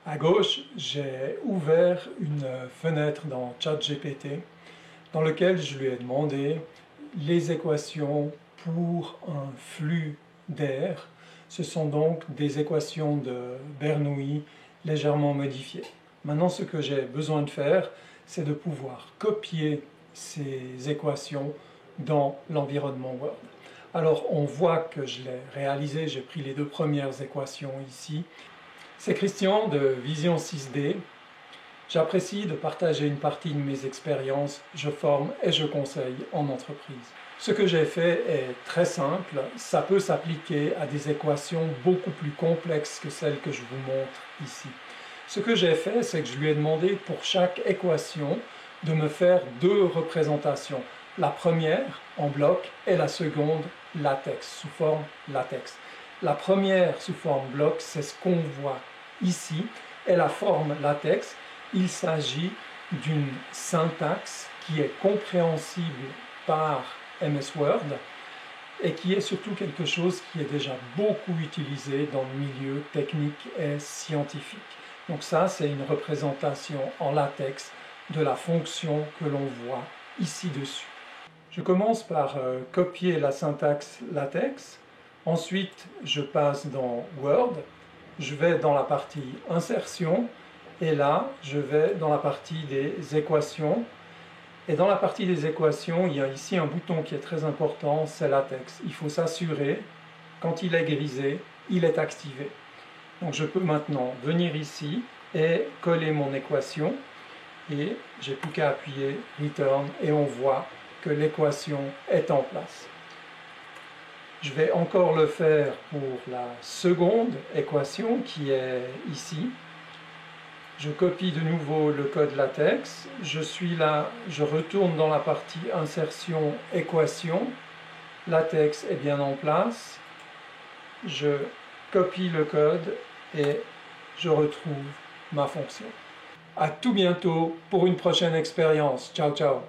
À gauche, j'ai ouvert une fenêtre dans ChatGPT dans laquelle je lui ai demandé les équations pour un flux d'air. Ce sont donc des équations de Bernoulli légèrement modifiées. Maintenant, ce que j'ai besoin de faire, c'est de pouvoir copier ces équations dans l'environnement Word. Alors, on voit que je l'ai réalisé, j'ai pris les deux premières équations ici. C'est Christian de Vision 6D. J'apprécie de partager une partie de mes expériences, je forme et je conseille en entreprise. Ce que j'ai fait est très simple, ça peut s'appliquer à des équations beaucoup plus complexes que celles que je vous montre ici. Ce que j'ai fait, c'est que je lui ai demandé pour chaque équation de me faire deux représentations. La première en bloc et la seconde latex, sous forme latex. La première sous forme bloc, c'est ce qu'on voit ici, et la forme latex, il s'agit d'une syntaxe qui est compréhensible par MS Word et qui est surtout quelque chose qui est déjà beaucoup utilisé dans le milieu technique et scientifique. Donc ça, c'est une représentation en latex de la fonction que l'on voit ici dessus. Je commence par copier la syntaxe latex, ensuite je passe dans Word, je vais dans la partie insertion, et là je vais dans la partie des équations, et dans la partie des équations, il y a ici un bouton qui est très important, c'est latex. Il faut s'assurer, quand il est grisé, il est activé. Donc je peux maintenant venir ici et coller mon équation, et j'ai plus qu'à appuyer Return, et on voit que l'équation est en place. Je vais encore le faire pour la seconde équation qui est ici. Je copie de nouveau le code latex, je suis là, je retourne dans la partie insertion équation, latex est bien en place, je copie le code et je retrouve ma fonction. À tout bientôt pour une prochaine expérience. Ciao, ciao.